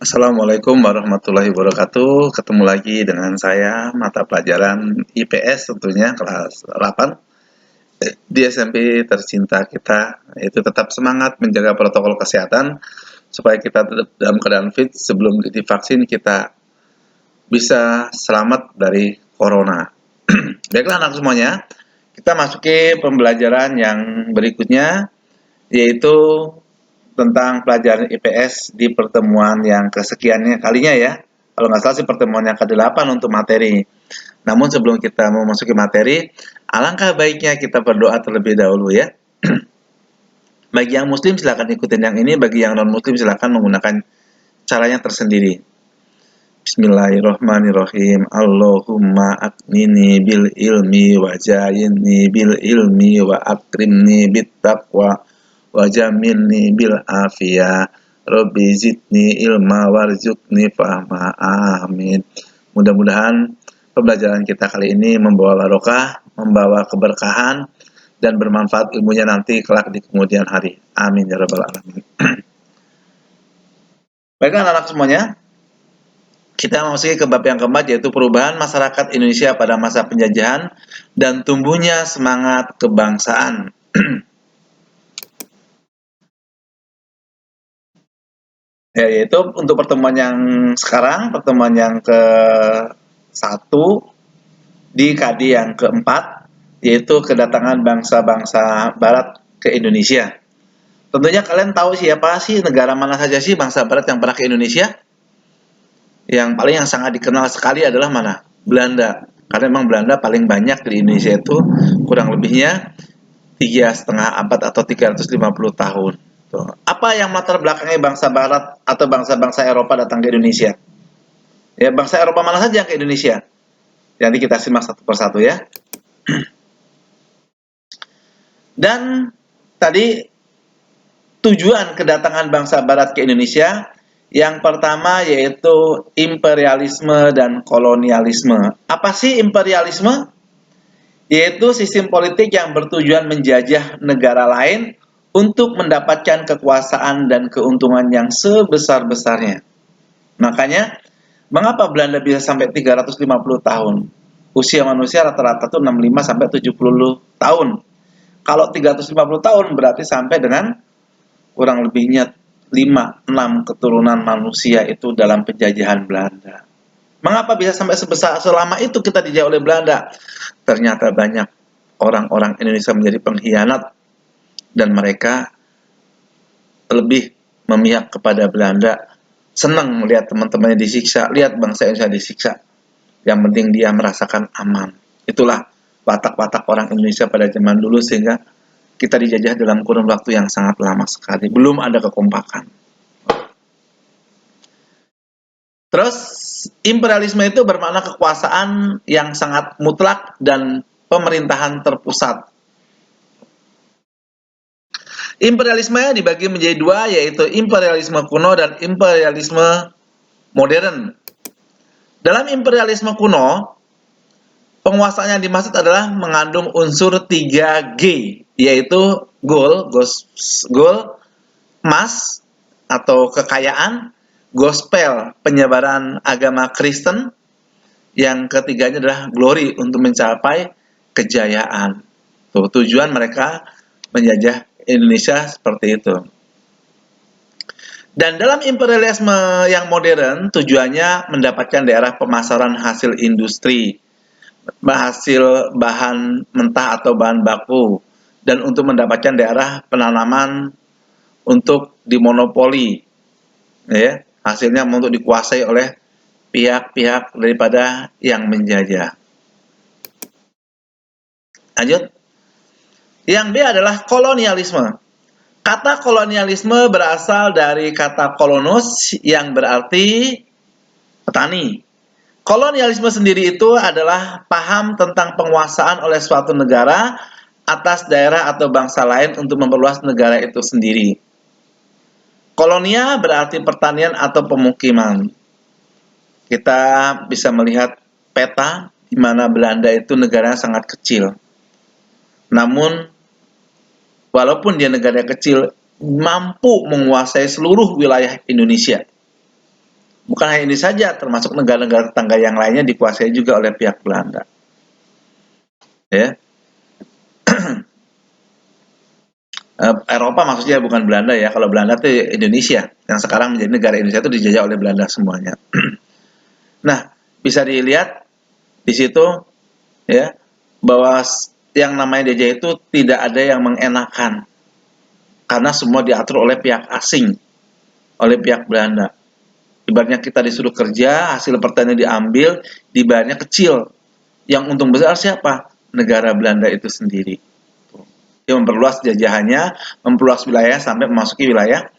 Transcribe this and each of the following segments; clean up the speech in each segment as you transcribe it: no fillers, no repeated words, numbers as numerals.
Assalamualaikum warahmatullahi wabarakatuh. Ketemu lagi dengan saya, mata pelajaran IPS tentunya kelas 8 di SMP tercinta kita, yaitu tetap semangat menjaga protokol kesehatan supaya kita tetap dalam keadaan fit sebelum divaksin kita bisa selamat dari corona. Baiklah anak semuanya, kita masuki pembelajaran yang berikutnya, yaitu tentang pelajaran IPS di pertemuan yang kesekiannya kalinya ya. Kalau nggak salah sih pertemuan yang ke-8 untuk materi. Namun sebelum kita memasuki materi, alangkah baiknya kita berdoa terlebih dahulu ya. Bagi yang muslim silakan ikutin yang ini, bagi yang non muslim silakan menggunakan caranya tersendiri. Bismillahirrahmanirrahim. Allahumma aknini bil ilmi wa jayinni bil ilmi wa akrimni bit taqwa wa jamilni bil afiyah. Rabbi zidni ilma warzuqni fahma. Amin. Mudah-mudahan pembelajaran kita kali ini membawa barokah, membawa keberkahan, dan bermanfaat ilmunya nanti kelak di kemudian hari. Amin ya rabbal alamin. Baiklah anak-anak semuanya, kita memasuki ke bab yang keempat, yaitu perubahan masyarakat Indonesia pada masa penjajahan dan tumbuhnya semangat kebangsaan. Ya, yaitu untuk pertemuan yang sekarang, pertemuan yang ke-1 di KD yang keempat, yaitu kedatangan bangsa-bangsa Barat ke Indonesia. Tentunya kalian tahu siapa sih, negara mana saja sih bangsa Barat yang pernah ke Indonesia? Yang sangat dikenal sekali adalah mana? Belanda. Karena memang Belanda paling banyak di Indonesia itu kurang lebihnya 3,5 abad atau 350 tahun. Tuh. Apa yang latar belakangnya bangsa Barat atau bangsa-bangsa Eropa datang ke Indonesia? Ya, bangsa Eropa mana saja yang ke Indonesia? Nanti kita simak satu persatu ya. Dan tadi tujuan kedatangan bangsa Barat ke Indonesia, yang pertama yaitu imperialisme dan kolonialisme. Apa sih imperialisme? Yaitu sistem politik yang bertujuan menjajah negara lain untuk mendapatkan kekuasaan dan keuntungan yang sebesar-besarnya. Makanya, mengapa Belanda bisa sampai 350 tahun? Usia manusia rata-rata itu 65 sampai 70 tahun. Kalau 350 tahun berarti sampai dengan kurang lebihnya 5-6 keturunan manusia itu dalam penjajahan Belanda. Mengapa bisa sampai selama itu kita dijajah oleh Belanda? Ternyata banyak orang-orang Indonesia menjadi pengkhianat dan mereka lebih memihak kepada Belanda. Senang melihat teman-temannya disiksa, lihat bangsa Indonesia disiksa. Yang penting dia merasakan aman. Itulah watak-watak orang Indonesia pada zaman dulu sehingga kita dijajah dalam kurun waktu yang sangat lama sekali. Belum ada kekompakan. Terus imperialisme itu bermakna kekuasaan yang sangat mutlak dan pemerintahan terpusat. Imperialisme dibagi menjadi dua, yaitu imperialisme kuno dan imperialisme modern. Dalam imperialisme kuno, penguasaan yang dimaksud adalah mengandung unsur 3G, yaitu gold, emas atau kekayaan, gospel, penyebaran agama Kristen, yang ketiganya adalah glory, untuk mencapai kejayaan. Tujuan mereka menjajah Indonesia seperti itu. Dan dalam imperialisme yang modern, tujuannya mendapatkan daerah pemasaran hasil industri, hasil bahan mentah atau bahan baku, dan untuk mendapatkan daerah penanaman untuk dimonopoli, ya, hasilnya untuk dikuasai oleh pihak-pihak daripada yang menjajah. Lanjut. Yang B adalah kolonialisme. Kata kolonialisme berasal dari kata kolonus yang berarti petani. Kolonialisme sendiri itu adalah paham tentang penguasaan oleh suatu negara atas daerah atau bangsa lain untuk memperluas negara itu sendiri. Kolonia berarti pertanian atau pemukiman. Kita bisa melihat peta di mana Belanda itu negaranya sangat kecil. Namun walaupun dia negara kecil, mampu menguasai seluruh wilayah Indonesia. Bukan hanya ini saja, termasuk negara-negara tetangga yang lainnya dikuasai juga oleh pihak Belanda. Ya, Eropa maksudnya, bukan Belanda ya. Kalau Belanda itu Indonesia, yang sekarang menjadi negara Indonesia itu dijajah oleh Belanda semuanya. Nah, bisa dilihat di situ ya bahwa yang namanya dijajah itu tidak ada yang mengenakan karena semua diatur oleh pihak asing, oleh pihak Belanda. Ibaratnya kita disuruh kerja, hasil pertanian diambil, dibayarnya kecil. Yang untung besar siapa? Negara Belanda itu sendiri. Dia memperluas jajahannya, memperluas wilayah sampai memasuki wilayah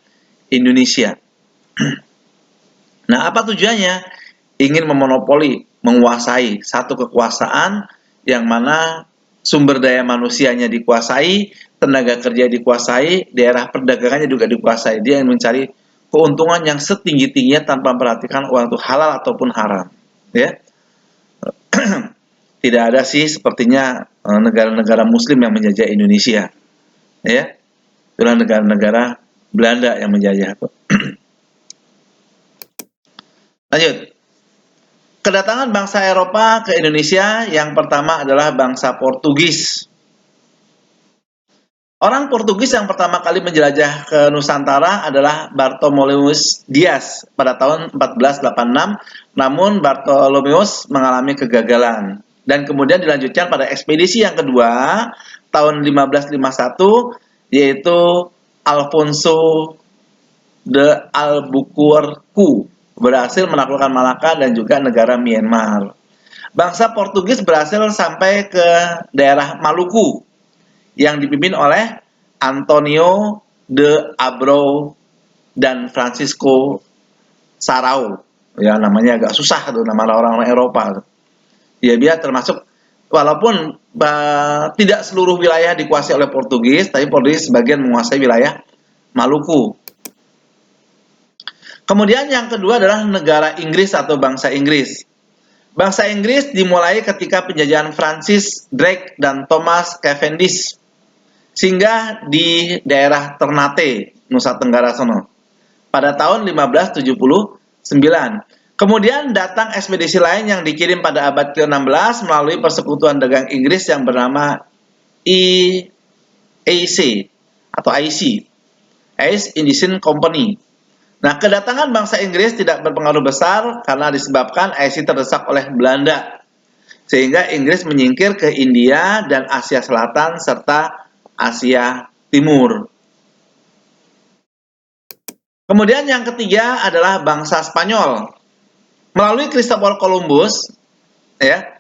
Indonesia. Nah, apa tujuannya? Ingin memonopoli, menguasai satu kekuasaan yang mana sumber daya manusianya dikuasai, tenaga kerja dikuasai, daerah perdagangannya juga dikuasai. Dia yang mencari keuntungan yang setinggi-tingginya tanpa memperhatikan uang itu halal ataupun haram. Ya, tidak ada sih sepertinya negara-negara Muslim yang menjajah Indonesia. Ya, itulah negara-negara Belanda yang menjajah. Lanjut. Kedatangan bangsa Eropa ke Indonesia yang pertama adalah bangsa Portugis. Orang Portugis yang pertama kali menjelajah ke Nusantara adalah Bartolomeus Dias pada tahun 1486, namun Bartolomeus mengalami kegagalan. Dan kemudian dilanjutkan pada ekspedisi yang kedua tahun 1551, yaitu Alfonso de Albuquerque berhasil menaklukkan Malaka dan juga negara Myanmar. Bangsa Portugis berhasil sampai ke daerah Maluku yang dipimpin oleh Antonio de Abreu dan Francisco Sarau. Ya, namanya agak susah tuh nama orang-orang Eropa. Ya, dia termasuk walaupun tidak seluruh wilayah dikuasai oleh Portugis, tapi Portugis sebagian menguasai wilayah Maluku. Kemudian yang kedua adalah negara Inggris atau bangsa Inggris. Bangsa Inggris dimulai ketika penjajahan Francis Drake dan Thomas Cavendish singgah di daerah Ternate, Nusa Tenggara sono pada tahun 1579. Kemudian datang ekspedisi lain yang dikirim pada abad ke-16 melalui persekutuan dagang Inggris yang bernama EAC atau IC, East Indian Company. Nah, kedatangan bangsa Inggris tidak berpengaruh besar karena disebabkan IC terdesak oleh Belanda, sehingga Inggris menyingkir ke India dan Asia Selatan serta Asia Timur. Kemudian yang ketiga adalah bangsa Spanyol. Melalui Christopher Columbus, ya,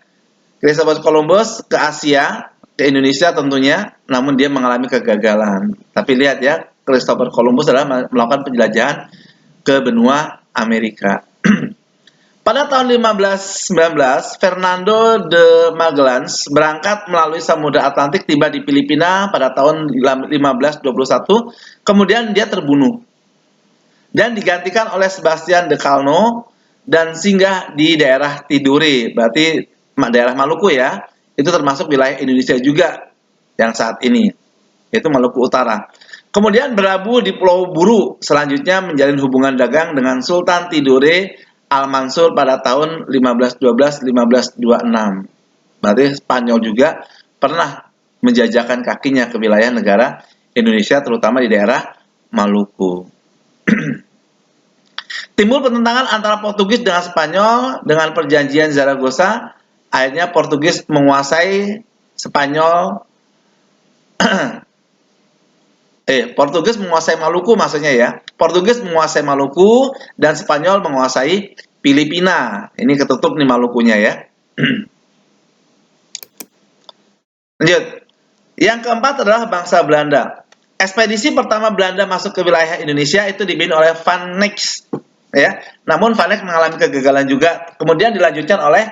Christopher Columbus ke Asia, ke Indonesia tentunya, namun dia mengalami kegagalan. Tapi lihat ya, Christopher Columbus adalah melakukan penjelajahan ke benua Amerika. Pada tahun 1519, Fernando de Magellan berangkat melalui Samudra Atlantik, tiba di Filipina pada tahun 1521, kemudian dia terbunuh dan digantikan oleh Sebastian de Cano dan singgah di daerah Tidore, berarti daerah Maluku ya, itu termasuk wilayah Indonesia juga yang saat ini, yaitu Maluku Utara. Kemudian berlabuh di Pulau Buru, selanjutnya menjalin hubungan dagang dengan Sultan Tidore Al-Mansur pada tahun 1512-1526. Berarti Spanyol juga pernah menjajakan kakinya ke wilayah negara Indonesia, terutama di daerah Maluku. Timbul pertentangan antara Portugis dengan Spanyol dengan perjanjian Zaragoza. Akhirnya Portugis menguasai Spanyol. Portugis menguasai Maluku maksudnya ya. Portugis menguasai Maluku dan Spanyol menguasai Filipina. Ini ketutup nih Malukunya ya. Lanjut. Yang keempat adalah bangsa Belanda. Ekspedisi pertama Belanda masuk ke wilayah Indonesia itu dipimpin oleh Van Eyck, ya. Namun Van Eyck mengalami kegagalan juga. Kemudian dilanjutkan oleh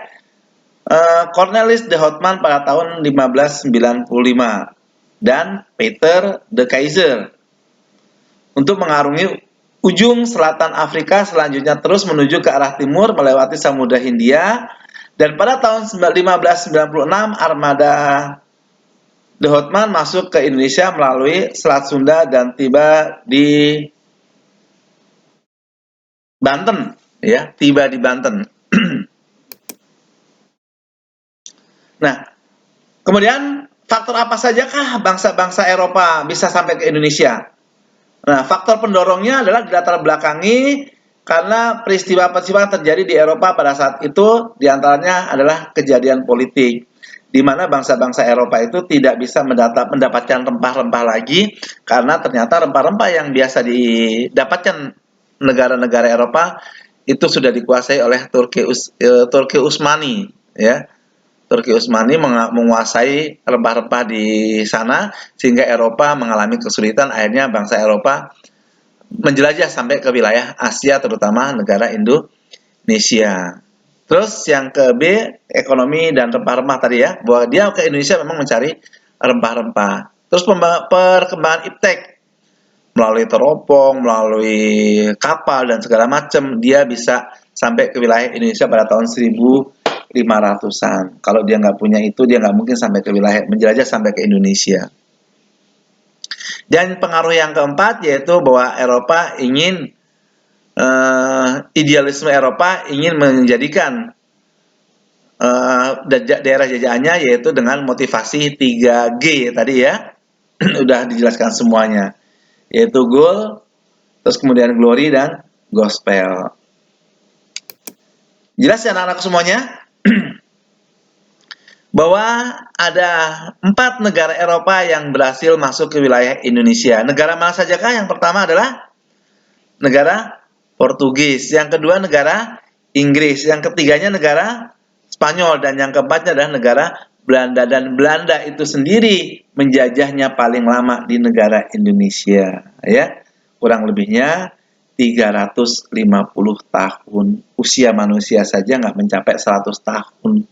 Cornelis de Houtman pada tahun 1595 dan Peter de Keyser untuk mengarungi ujung selatan Afrika, selanjutnya terus menuju ke arah timur melewati Samudra Hindia, dan pada tahun 1596 armada de Houtman masuk ke Indonesia melalui Selat Sunda dan tiba di Banten ya, tiba di Banten. Nah, kemudian faktor apa sajakah bangsa-bangsa Eropa bisa sampai ke Indonesia? Nah, faktor pendorongnya adalah dilatar belakangi karena peristiwa-peristiwa yang terjadi di Eropa pada saat itu diantaranya adalah kejadian politik, di mana bangsa-bangsa Eropa itu tidak bisa mendapatkan rempah-rempah lagi karena ternyata rempah-rempah yang biasa didapatkan negara-negara Eropa itu sudah dikuasai oleh Turki Utsmani, ya. Turki Utsmani menguasai rempah-rempah di sana sehingga Eropa mengalami kesulitan, akhirnya bangsa Eropa menjelajah sampai ke wilayah Asia terutama negara Indonesia. Terus yang ke B, ekonomi dan rempah-rempah tadi ya, bahwa dia ke Indonesia memang mencari rempah-rempah. Terus perkembangan iptek melalui teropong, melalui kapal dan segala macam, dia bisa sampai ke wilayah Indonesia pada tahun 1500-an. Kalau dia nggak punya itu, dia nggak mungkin sampai ke wilayah, menjelajah sampai ke Indonesia. Dan pengaruh yang keempat yaitu bahwa Eropa ingin idealisme Eropa ingin menjadikan daerah jajahannya yaitu dengan motivasi 3G tadi ya. Udah dijelaskan semuanya, yaitu goal, terus kemudian glory dan gospel. Jelas ya anak-anak semuanya? Bahwa ada 4 negara Eropa yang berhasil masuk ke wilayah Indonesia. Negara mana sajakah? Yang pertama adalah negara Portugis, yang kedua negara Inggris, yang ketiganya negara Spanyol, dan yang keempatnya adalah negara Belanda. Dan Belanda itu sendiri menjajahnya paling lama di negara Indonesia, ya. Kurang lebihnya 350 tahun. Usia manusia saja nggak mencapai 100 tahun.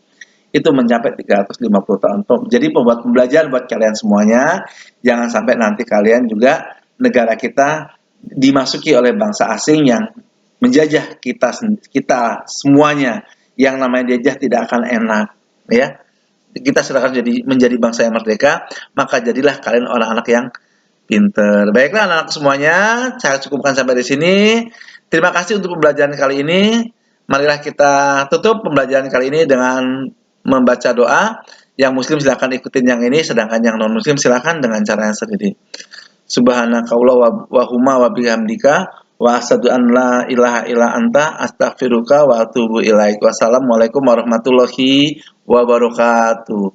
Itu mencapai 350 tahun. Jadi pembuat pembelajaran buat kalian semuanya, jangan sampai nanti kalian juga negara kita dimasuki oleh bangsa asing yang menjajah kita semuanya. Yang namanya dijajah tidak akan enak, ya. Kita silakan menjadi bangsa yang merdeka, maka jadilah kalian orang-anak yang pinter. Baiklah anak-anak semuanya, saya cukupkan sampai di sini. Terima kasih untuk pembelajaran kali ini. Marilah kita tutup pembelajaran kali ini dengan membaca doa. Yang muslim silakan ikutin yang ini, sedangkan yang non muslim silakan dengan cara yang sendiri. Subhanakallahi wa huma wa bihamdika wa asyhadu an la ilaha illa anta astaghfiruka wa atubu ilaik. Wassalamualaikum warahmatullahi wabarakatuh.